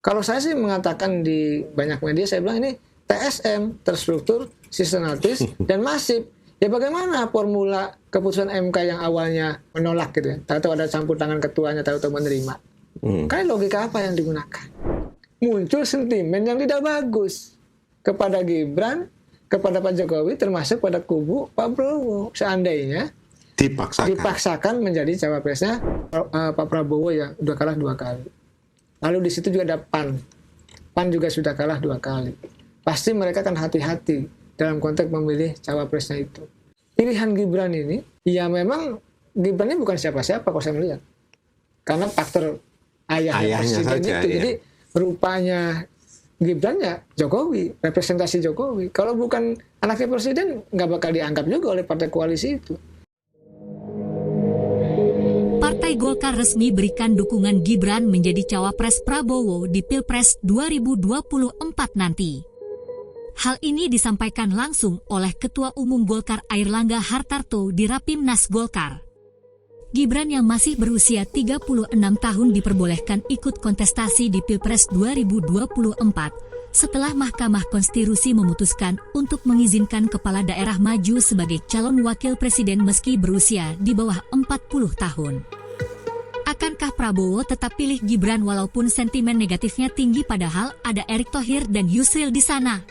Kalau saya sih mengatakan di banyak media, saya bilang ini TSM, terstruktur, sistematis, dan masif. Ya bagaimana formula keputusan MK yang awalnya menolak gitu ya, tahu-tahu ada campur tangan ketuanya, tahu-tahu menerima. Kan logika apa yang digunakan? Muncul sentimen yang tidak bagus kepada Gibran, kepada Pak Jokowi, termasuk pada kubu Pak Prabowo. Seandainya dipaksakan menjadi cawapresnya Pak Prabowo ya udah kalah 2 kali. Lalu di situ juga ada PAN juga sudah kalah 2 kali. Pasti mereka akan hati-hati dalam konteks memilih cawapresnya itu. Pilihan Gibran ini, ya memang Gibran ini bukan siapa-siapa kalau saya melihat. Karena faktor ayahnya presiden saja, itu. Ya. Jadi rupanya Gibran ya Jokowi, representasi Jokowi. Kalau bukan anaknya presiden, nggak bakal dianggap juga oleh partai koalisi itu. Partai Golkar resmi berikan dukungan Gibran menjadi cawapres Prabowo di Pilpres 2024 nanti. Hal ini disampaikan langsung oleh Ketua Umum Golkar Airlangga Hartarto di Rapimnas Golkar. Gibran yang masih berusia 36 tahun diperbolehkan ikut kontestasi di Pilpres 2024 setelah Mahkamah Konstitusi memutuskan untuk mengizinkan kepala daerah maju sebagai calon wakil presiden meski berusia di bawah 40 tahun. Akankah Prabowo tetap pilih Gibran walaupun sentimen negatifnya tinggi padahal ada Erick Thohir dan Yusril di sana?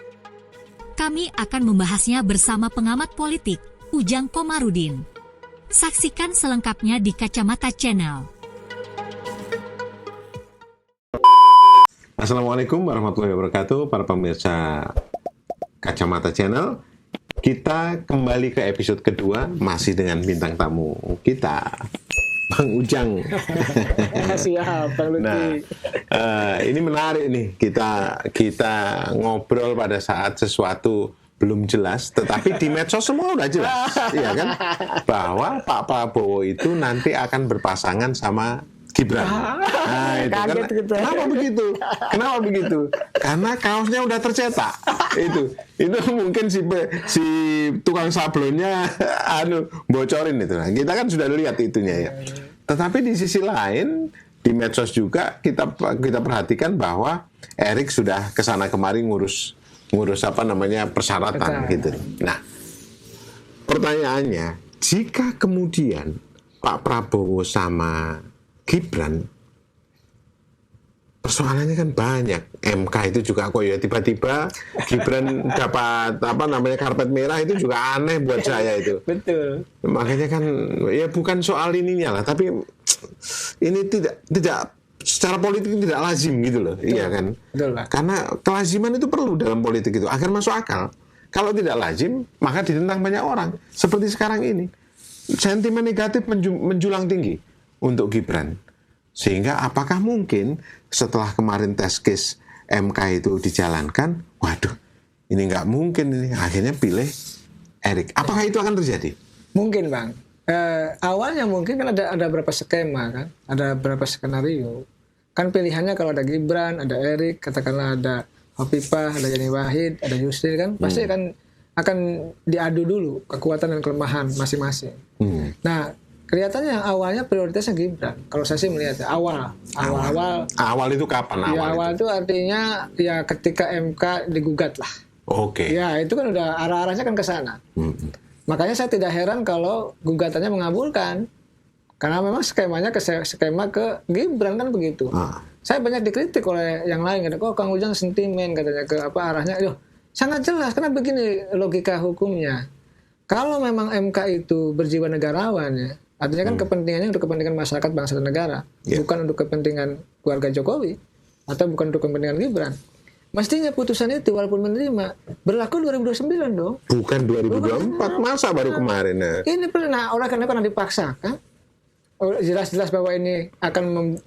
Kami akan membahasnya bersama pengamat politik, Ujang Komarudin. Saksikan selengkapnya di Kacamata Channel. Assalamualaikum warahmatullahi wabarakatuh, para pemirsa Kacamata Channel. Kita kembali ke episode kedua, masih dengan bintang tamu kita, Bang Ujang. Siap, Bang Luki. Nah, ini menarik nih, kita ngobrol pada saat sesuatu belum jelas, tetapi di medsos semua udah jelas, ya kan? Bahwa Pak Prabowo itu nanti akan berpasangan sama Gibran. Nah, itu kan, kenapa begitu? Kenapa begitu? Karena kaosnya udah tercetak. Itu mungkin si tukang sablonnya bocorin itu. Nah, kita kan sudah lihat itunya ya. Tetapi di sisi lain di medsos juga kita perhatikan bahwa Erick sudah kesana kemari ngurus persyaratan gitu. Nah, pertanyaannya, jika kemudian Pak Prabowo sama Gibran, persoalannya kan banyak. MK itu juga kok ya tiba-tiba Gibran dapat karpet merah, itu juga aneh buat saya itu. Betul. Makanya kan ya bukan soal ininya lah, tapi ini tidak secara politik tidak lazim gitu loh. Betul. Iya kan? Betul, karena kelaziman itu perlu dalam politik itu agar masuk akal. Kalau tidak lazim, maka ditentang banyak orang. Seperti sekarang ini, sentimen negatif menjulang tinggi untuk Gibran. Sehingga apakah mungkin setelah kemarin tes case MK itu dijalankan, waduh, ini nggak mungkin ini, akhirnya pilih Erick. Apakah itu akan terjadi? Mungkin, Bang. Awalnya mungkin kan ada beberapa skema kan, ada beberapa skenario. Kan pilihannya kalau ada Gibran, ada Erick, katakanlah ada Hovifah, ada Yeni Wahid, ada Yusril kan, pasti akan diadu dulu kekuatan dan kelemahan masing-masing. Nah, kelihatannya yang awalnya prioritasnya Gibran. Kalau saya sih melihat awal itu kapan? Awal itu artinya ya ketika MK digugat lah. Oke. Ya itu kan udah arah-arahnya kan ke sana. Makanya saya tidak heran kalau gugatannya mengabulkan. Karena memang skemanya skema ke Gibran kan begitu. Saya banyak dikritik oleh yang lain, kok Kang Ujang sentimen katanya ke arahnya. Sangat jelas karena begini logika hukumnya. Kalau memang MK itu berjiwa negarawan ya, artinya kan kepentingannya untuk kepentingan masyarakat, bangsa dan negara, bukan untuk kepentingan keluarga Jokowi atau bukan untuk kepentingan Gibran. Mestinya putusan itu walaupun menerima berlaku 2029 dong. Bukan 2024, masa baru kemarin. Ini pernah orang karena dipaksakan. Jelas-jelas bahwa ini akan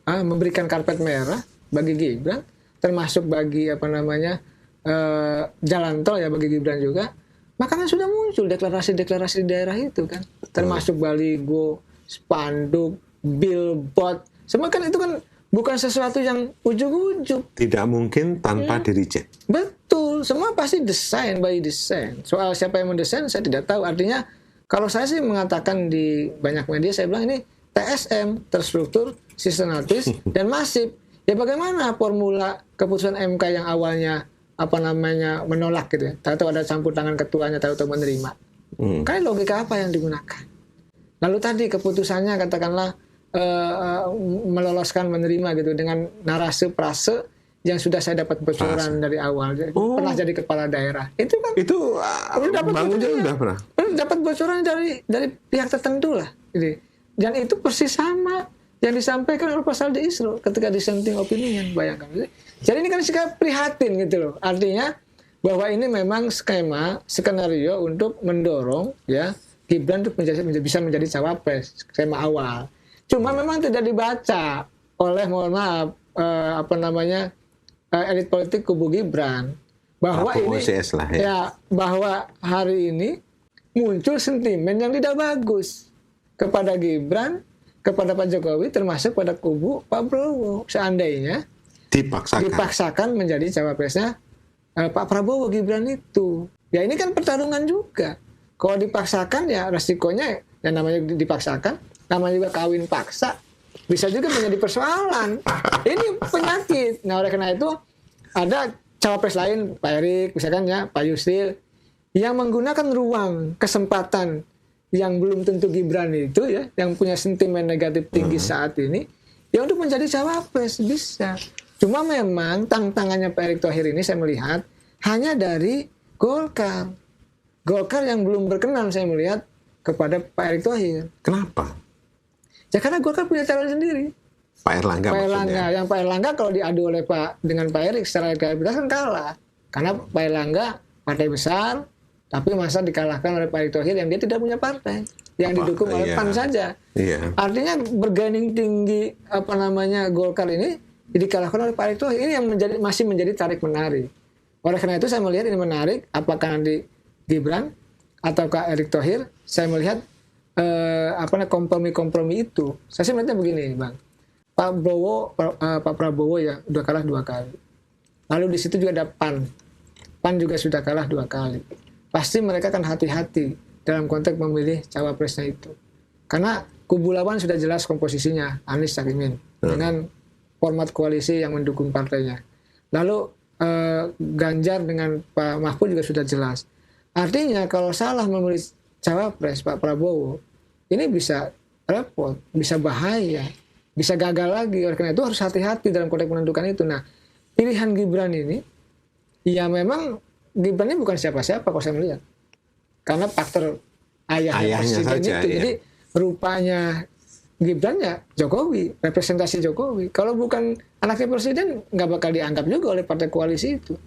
memberikan karpet merah bagi Gibran, termasuk bagi jalan tol ya bagi Gibran juga. Makanya sudah muncul deklarasi-deklarasi di daerah itu kan, termasuk baligo, spanduk, billboard, semua kan itu kan bukan sesuatu yang ujuk-ujuk. Tidak mungkin tanpa di-reject. Betul, semua pasti desain by design. Soal siapa yang mendesain saya tidak tahu. Artinya kalau saya sih mengatakan di banyak media, saya bilang ini TSM, terstruktur, sistematis, dan masif. Ya bagaimana formula keputusan MK yang awalnya menolak gitu ya, tahu ada campur tangan ketuanya, tahu menerima. Kan logika apa yang digunakan? Lalu tadi keputusannya katakanlah meloloskan menerima gitu dengan narasi prase yang sudah saya dapat bocoran dari awal, pernah jadi kepala daerah. Itu dapat dapat bocoran dari pihak tertentu lah. Gitu. Dan itu persis sama yang disampaikan oleh Pak Saldi Isro ketika dissenting opinion, bayangkan. Jadi ini kan sikap prihatin gitu loh. Artinya bahwa ini memang skenario untuk mendorong ya Gibran untuk bisa menjadi cawapres, skema awal. Cuma memang tidak dibaca oleh elit politik kubu Gibran bahwa bahwa hari ini muncul sentimen yang tidak bagus kepada Gibran, kepada Pak Jokowi, termasuk pada kubu Pak Prabowo. Seandainya dipaksakan menjadi cawapresnya Pak Prabowo Gibran itu. Ya ini kan pertarungan juga. Kalau dipaksakan ya resikonya yang namanya dipaksakan, namanya juga kawin paksa, bisa juga menjadi persoalan. Ini penyakit. Nah oleh karena itu ada cawapres lain, Pak Erik, misalkan ya, Pak Yusril, yang menggunakan ruang kesempatan yang belum tentu Gibran itu ya, yang punya sentimen negatif tinggi saat ini, ya untuk menjadi cawapres bisa. Cuma memang tantangannya Pak Erick Thohir ini saya melihat hanya dari Golkar. Golkar yang belum berkenan saya melihat kepada Pak Erick Thohir. Kenapa? Ya karena Golkar punya calon sendiri. Pak Erlangga maksudnya. Yang Pak Erlangga kalau diadu oleh dengan Pak Erick secara elektabilitas kan kalah. Karena Pak Erlangga partai besar, tapi masa dikalahkan oleh Pak Erick Thohir yang dia tidak punya partai, yang didukung oleh PAN saja. Iya. Artinya bergaining tinggi Golkar ini dikalahkan oleh Pak Erick Thohir. Ini yang masih menjadi tarik menarik. Oleh karena itu saya melihat ini menarik. Apakah nanti Gibran ataukah Erick Thohir? Saya melihat kompromi itu. Saya melihatnya begini, Bang. Pak Prabowo ya udah kalah 2 kali. Lalu di situ juga ada PAN. PAN juga sudah kalah 2 kali. Pasti mereka akan hati-hati dalam konteks memilih cawapresnya itu. Karena kubu lawan sudah jelas komposisinya, Anies Caimin dengan format koalisi yang mendukung partainya. Lalu Ganjar dengan Pak Mahfud juga sudah jelas. Artinya kalau salah memilih cawapres Pak Prabowo, ini bisa repot, bisa bahaya, bisa gagal lagi. Oleh karena itu harus hati-hati dalam konteks menentukan itu. Nah, pilihan Gibran ini, ya memang Gibran ini bukan siapa-siapa kalau saya melihat. Karena faktor ayahnya presiden saja, itu. Iya. Jadi rupanya Gibran ya Jokowi, representasi Jokowi. Kalau bukan anaknya presiden, nggak bakal dianggap juga oleh partai koalisi itu.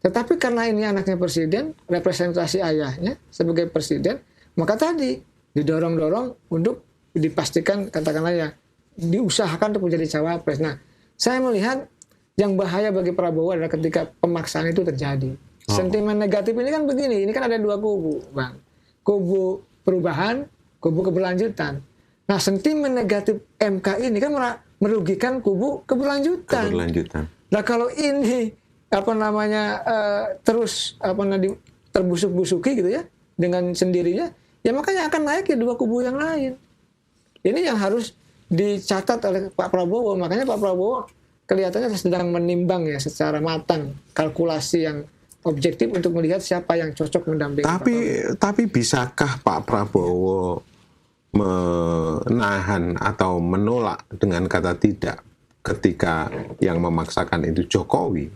Tetapi karena ini anaknya presiden, representasi ayahnya sebagai presiden, maka tadi didorong-dorong untuk dipastikan, katakanlah ya, diusahakan untuk menjadi cawapres. Nah, saya melihat yang bahaya bagi Prabowo adalah ketika pemaksaan itu terjadi. Sentimen negatif ini kan begini, ini kan ada 2 kubu, Bang. Kubu perubahan, kubu keberlanjutan. Nah, sentimen negatif MK ini kan merugikan kubu keberlanjutan. Nah, kalau ini terus terbusuk-busuki gitu ya dengan sendirinya, ya makanya akan naik ya 2 kubu yang lain. Ini yang harus dicatat oleh Pak Prabowo. Makanya Pak Prabowo kelihatannya sedang menimbang ya secara matang kalkulasi yang objektif untuk melihat siapa yang cocok mendampingi. Tapi bisakah Pak Prabowo menahan atau menolak dengan kata tidak ketika yang memaksakan itu Jokowi?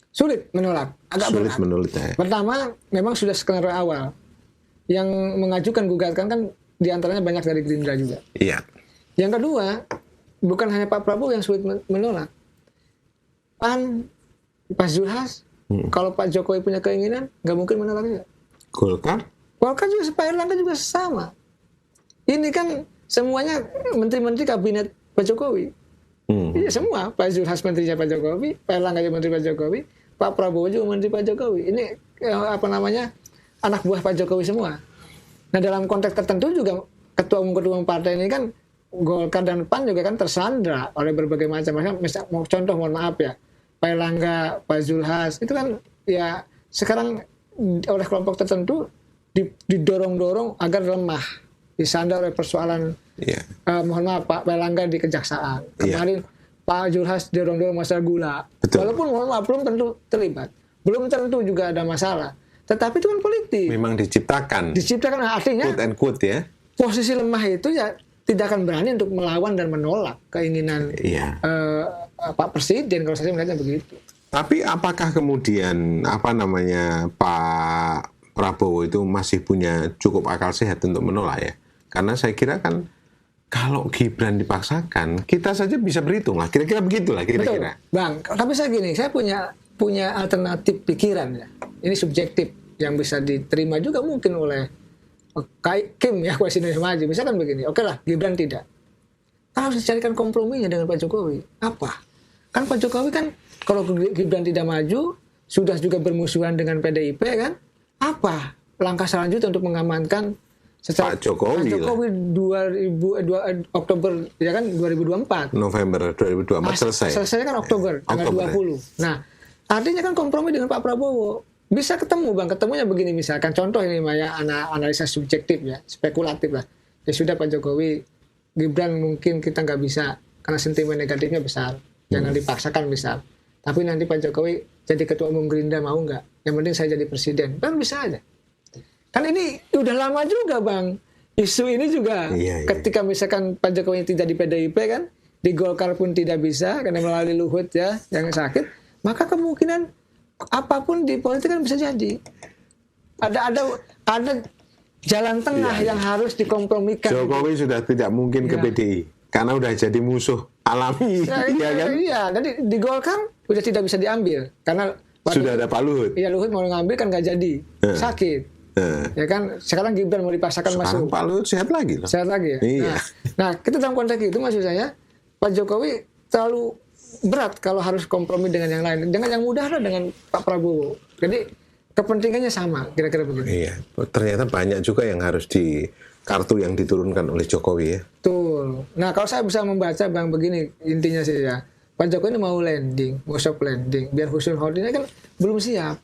Sulit menolak, agak sulit berat. menolak. Pertama, memang sudah skenario awal. Yang mengajukan gugatan kan diantaranya banyak dari Gerindra juga. Iya. Yang kedua, bukan hanya Pak Prabowo yang sulit menolak. PAN, Pak Zulhas, kalau Pak Jokowi punya keinginan, nggak mungkin menolak juga. Golkar juga, Pak Erlangga juga sama. Ini kan semuanya menteri-menteri kabinet Pak Jokowi. Iya semua, Pak Zulhas menterinya Pak Jokowi, Pak Erlangga juga menteri Pak Jokowi, Pak Prabowo juga menteri Pak Jokowi. Ini anak buah Pak Jokowi semua. Nah dalam konteks tertentu juga ketua umum partai ini kan Golkar dan PAN juga kan tersandra oleh berbagai macam. Contoh mohon maaf ya, Pak Erlangga, Pak Zulhas itu kan ya sekarang oleh kelompok tertentu didorong-dorong agar lemah, disandar oleh persoalan mohon maaf Pak Erlangga di kejaksaan. Kemarin Pak Zulhas dorong-dorong masalah gula. Betul. Walaupun mohon maaf belum tentu terlibat. Belum tentu juga ada masalah. Tetapi itu kan politik. Memang diciptakan. Nah, artinya Quote and quote ya. posisi lemah itu ya tidak akan berani untuk melawan dan menolak keinginan Iya. Pak Presiden, kalau saya melihatnya begitu. Tapi apakah kemudian Pak Prabowo itu masih punya cukup akal sehat untuk menolak ya? Karena saya kira kan kalau Gibran dipaksakan, kita saja bisa berhitung lah. Kira-kira begitulah kira-kira. Betul, Bang. Tapi saya gini, saya punya alternatif pikiran ya. Ini subjektif yang bisa diterima juga mungkin oleh Kim ya, Koalisi Indonesia Maju. Misalkan begini, oke lah, Gibran tidak. Harus dicarikan komprominya dengan Pak Jokowi. Apa? Kan Pak Jokowi kan kalau Gibran tidak maju, sudah juga bermusuhan dengan PDIP kan? Apa langkah selanjutnya untuk mengamankan Pak Jokowi 2002 Oktober ya kan 2024. November 2024 selesai. Selesai kan Oktober tanggal 20. Nah, artinya kan kompromi dengan Pak Prabowo. Bisa ketemu Bang, ketemunya begini misalkan contoh ini Maya analisa subjektif ya, spekulatif lah. Ya sudah Pak Jokowi, Gibran mungkin kita nggak bisa karena sentimen negatifnya besar. Jangan dipaksakan misal. Tapi nanti Pak Jokowi jadi ketua umum Gerindra mau nggak? Yang penting saya jadi presiden. Kan bisa aja. Kan ini udah lama juga Bang. Isu ini juga ketika misalkan Pak Jokowi tidak di PDIP kan, di Golkar pun tidak bisa karena melalui Luhut ya yang sakit, maka kemungkinan apapun di politik kan bisa jadi. Ada jalan tengah yang harus dikompromikan. Jokowi sudah tidak mungkin ke PDI karena udah jadi musuh alami. Iya kan? Iya, jadi di Golkar udah tidak bisa diambil karena sudah ada Pak Luhut. Iya, Luhut mau ngambil kan nggak jadi, sakit. Ya kan, sekarang Gibran mau dipaksakan masuk. Pak Luhut sehat lagi loh. Sehat lagi ya. Iya. Nah, kita dalam konteks itu maksud saya Pak Jokowi terlalu berat kalau harus kompromi dengan yang lain. Dengan yang mudah lah dengan Pak Prabowo. Jadi kepentingannya sama, kira-kira begitu. Iya. Ternyata banyak juga yang harus di kartu yang diturunkan oleh Jokowi ya. Betul. Nah, kalau saya bisa membaca Bang begini intinya sih ya. Pak Jokowi ini mau landing, mau soft landing. Biar Husnul Khotimah kan belum siap.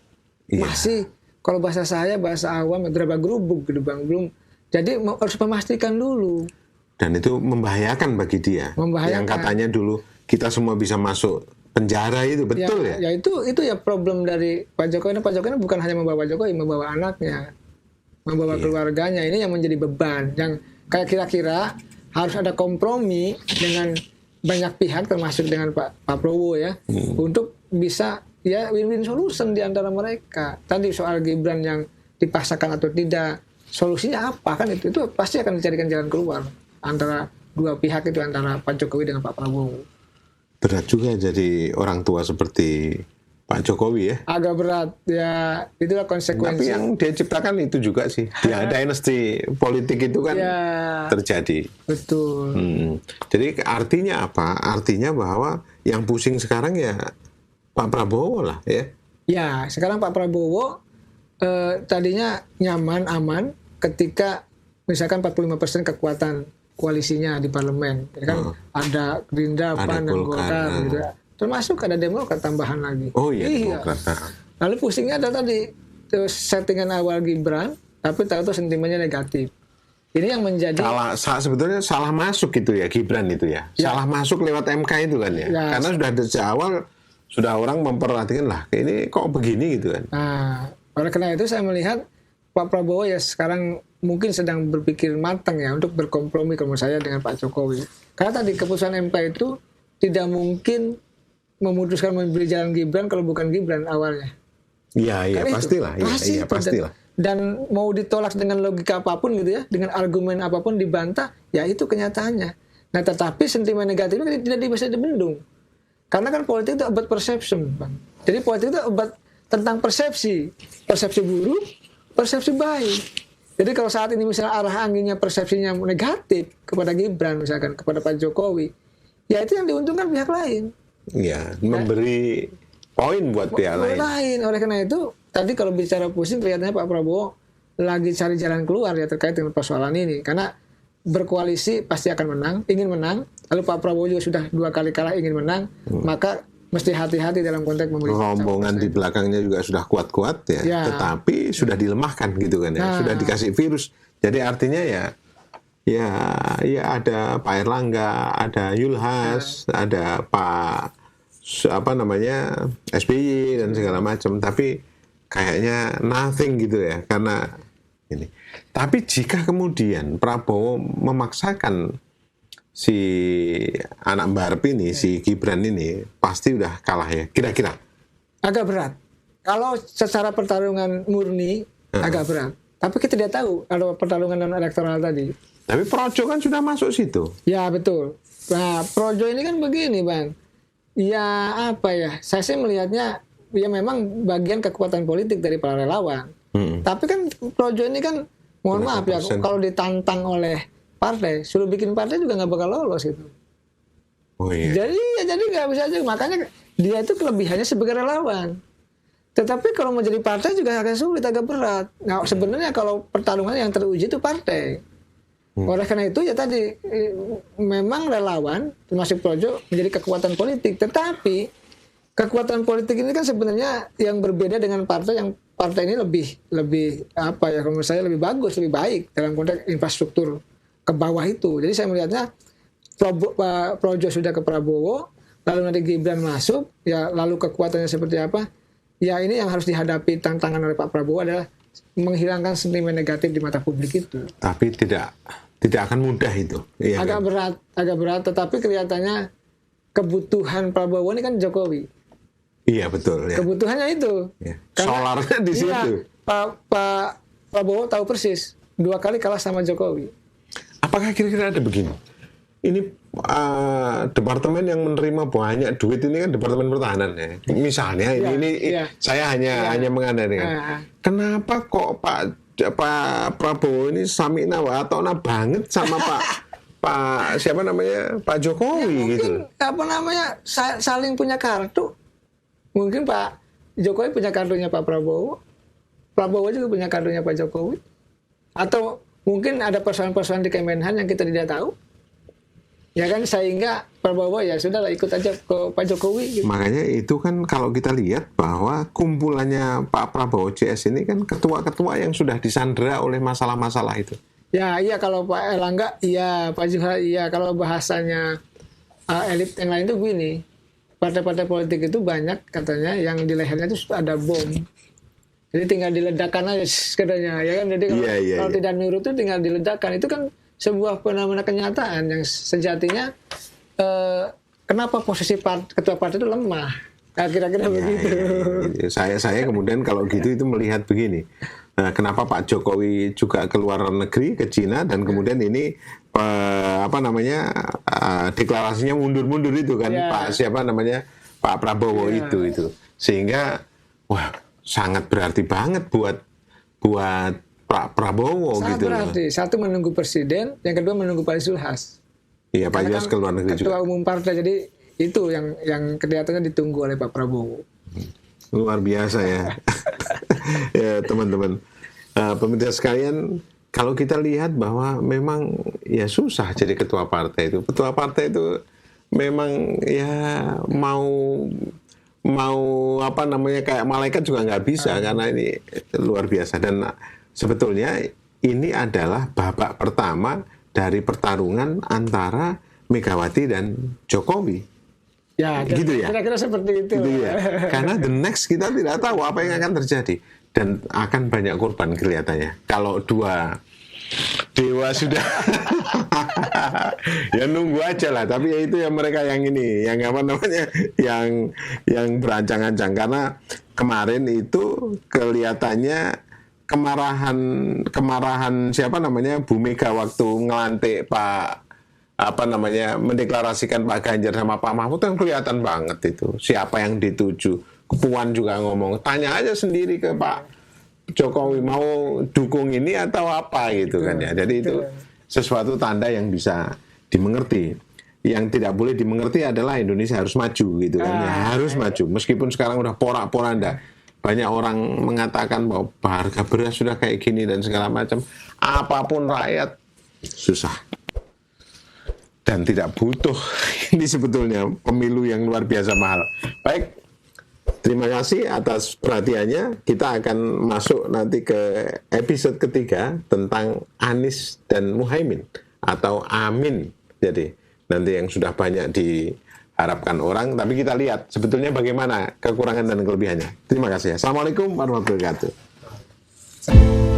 Masih kalau bahasa saya, bahasa awam, berapa gerubuk gitu Bang. Belum. Jadi harus memastikan dulu. Dan itu membahayakan bagi dia. Membahayakan. Yang katanya dulu kita semua bisa masuk penjara itu, betul ya? Ya itu ya problem dari Pak Jokowi. Pak Jokowi bukan hanya membawa Jokowi, membawa anaknya, membawa keluarganya. Ini yang menjadi beban. Yang kayak kira-kira harus ada kompromi dengan banyak pihak, termasuk dengan Pak Prabowo ya, untuk bisa ya win-win solution di antara mereka. Tadi soal Gibran yang dipaksakan atau tidak, solusinya apa kan itu pasti akan dicarikan jalan keluar antara dua pihak itu, antara Pak Jokowi dengan Pak Prabowo. Berat juga jadi orang tua seperti Pak Jokowi ya. Agak berat ya, itulah konsekuensi. Tapi yang dia ciptakan itu juga sih. Dia dynasty politik itu kan terjadi. Betul. Jadi artinya apa? Artinya bahwa yang pusing sekarang ya Pak Prabowo lah ya. Ya, sekarang Pak Prabowo tadinya nyaman, aman ketika misalkan 45% kekuatan koalisinya di parlemen. Ya kan ada Gerindra, PAN, dan Golkar gitu ya. Termasuk ada Demokrat tambahan lagi. Oh iya, Demokrat. Lalu pusingnya ada tadi settingan awal Gibran, tapi tahu-tahu sentimennya negatif. Ini yang menjadi sebetulnya salah masuk gitu ya Gibran itu ya. Salah masuk lewat MK itu kan ya. Karena sudah dari awal sudah orang memperhatikan lah, ini kok begini gitu kan. Nah, oleh karena itu saya melihat Pak Prabowo ya sekarang mungkin sedang berpikir matang ya untuk berkompromi kalau saya dengan Pak Jokowi. Karena tadi keputusan MK itu tidak mungkin memutuskan memberi jalan Gibran kalau bukan Gibran awalnya. Iya, pastilah. Iya, pastilah. Dan mau ditolak dengan logika apapun gitu ya, dengan argumen apapun dibantah, ya itu kenyataannya. Nah, tetapi sentimen negatifnya tidak bisa dibendung. Karena kan politik itu about perception, Bang. Jadi politik itu about tentang persepsi. Persepsi buruk, persepsi baik. Jadi kalau saat ini misalnya arah anginnya persepsinya negatif kepada Gibran misalkan, kepada Pak Jokowi, ya itu yang diuntungkan pihak lain. Iya, memberi poin buat pihak lain. Oleh karena itu, tadi kalau bicara pusing kelihatannya Pak Prabowo lagi cari jalan keluar ya terkait dengan persoalan ini. Karena berkoalisi pasti akan menang, ingin menang. Lalu Pak Prabowo juga sudah 2 kali kalah ingin menang, maka mesti hati-hati dalam konteks memilih. Rombongan di belakangnya juga sudah kuat-kuat ya, tetapi sudah dilemahkan gitu kan ya, sudah dikasih virus. Jadi artinya ya ya ada Pak Erlangga, ada Yulhas, ada Pak SBY dan segala macam, tapi kayaknya nothing gitu ya, karena ini. Tapi jika kemudian Prabowo memaksakan si anak Mbarep ini, si Gibran ini, pasti udah kalah ya, kira-kira. Agak berat. Kalau secara pertarungan murni, agak berat. Tapi kita tidak tahu kalau pertarungan non elektoral tadi. Tapi Projo kan sudah masuk situ. Ya betul. Nah, Projo ini kan begini, Bang. Ya apa ya? Saya sih melihatnya ya memang bagian kekuatan politik dari para relawan. Tapi kan Projo ini kan, mohon maaf ya, kalau ditantang oleh partai, suruh bikin partai juga nggak bakal lolos gitu. Oh iya. Jadi nggak bisa aja. Makanya dia itu kelebihannya sebagai relawan. Tetapi kalau mau jadi partai juga agak sulit, agak berat. Nah sebenarnya kalau pertarungan yang teruji itu partai. Oleh karena itu ya tadi memang relawan termasuk Projo menjadi kekuatan politik, tetapi kekuatan politik ini kan sebenarnya yang berbeda dengan partai, yang partai ini lebih apa ya, kalau menurut saya lebih bagus, lebih baik dalam konteks infrastruktur ke bawah itu. Jadi saya melihatnya Projo sudah ke Prabowo, lalu nanti Gibran masuk, ya lalu kekuatannya seperti apa? Ya ini yang harus dihadapi tantangan oleh Pak Prabowo adalah menghilangkan sentimen negatif di mata publik itu. Tapi tidak akan mudah itu. Iya, agak berat, tetapi kelihatannya kebutuhan Prabowo ini kan Jokowi. Iya betul. Ya. Kebutuhannya itu. Ya. Solarnya di situ. Pak Prabowo tahu persis 2 kali kalah sama Jokowi. Apakah kira-kira ada begini? Ini departemen yang menerima banyak duit ini kan Departemen Pertahanan ya. Misalnya saya hanya mengandalkan. Kenapa kok Pak Prabowo ini samina wa atona banget sama Pak Jokowi ya, gitu. Saling punya kartu. Mungkin Pak Jokowi punya kartunya Pak Prabowo. Prabowo juga punya kartunya Pak Jokowi. Atau mungkin ada persoalan-persoalan di Kemenhan yang kita tidak tahu. Ya kan, sehingga Prabowo ya sudahlah ikut aja ke Pak Jokowi gitu. Makanya itu kan kalau kita lihat bahwa kumpulannya Pak Prabowo CS ini kan ketua-ketua yang sudah disandera oleh masalah-masalah itu. Ya iya, kalau Pak Erlangga iya, Pak Zulhas iya. Kalau bahasanya elit yang lain itu begini, partai-partai politik itu banyak katanya yang di lehernya itu ada bom. Jadi tinggal diledakkan aja katanya, ya kan. Jadi kalau tidak nurut itu tinggal diledakkan. Itu kan sebuah fenomena kenyataan yang sejatinya kenapa posisi ketua partai itu lemah. Nah, kira-kira begitu. Ya. Saya kemudian kalau gitu itu melihat begini. Kenapa Pak Jokowi juga ke luar negeri, ke Cina, dan kemudian ini deklarasinya mundur-mundur itu kan, Pak Prabowo itu. Sehingga wah, sangat berarti banget buat Pak Prabowo sangat gitu. Berarti. Satu menunggu presiden, yang kedua menunggu Pak Zulhas. Iya, Pak Zulhas ke luar negeri ketua umum partai, jadi itu yang kelihatannya ditunggu oleh Pak Prabowo. Luar biasa ya. Ya teman-teman, pemirsa sekalian, kalau kita lihat bahwa memang ya susah jadi ketua partai itu. Ketua partai itu memang ya mau kayak malaikat juga nggak bisa, karena ini luar biasa. Dan sebetulnya ini adalah babak pertama dari pertarungan antara Megawati dan Jokowi. Ya, gitu ya. Kira-kira seperti itu. Gitu ya. Karena the next kita tidak tahu apa yang akan terjadi, dan akan banyak korban kelihatannya. Kalau dua dewa sudah ya nunggu aja lah. Tapi ya itu ya mereka yang ini, yang yang berancang-ancang. Karena kemarin itu kelihatannya kemarahan Bu Mega waktu ngelantik mendeklarasikan Pak Ganjar sama Pak Mahfud kan kelihatan banget itu siapa yang dituju. Puan juga ngomong, tanya aja sendiri ke Pak Jokowi mau dukung ini atau apa gitu kan ya. Jadi itu sesuatu tanda yang bisa dimengerti. Yang tidak boleh dimengerti adalah Indonesia harus maju gitu kan ya, harus maju meskipun sekarang udah porak-poranda. Banyak orang mengatakan bahwa harga beras sudah kayak gini dan segala macam. Apapun rakyat susah. Dan tidak butuh ini sebetulnya pemilu yang luar biasa mahal. Baik, terima kasih atas perhatiannya. Kita akan masuk nanti ke episode ketiga tentang Anies dan Muhaimin. atau amin. Jadi nanti yang sudah banyak diharapkan orang, tapi kita lihat sebetulnya bagaimana kekurangan dan kelebihannya. Terima kasih. Assalamualaikum warahmatullahi wabarakatuh.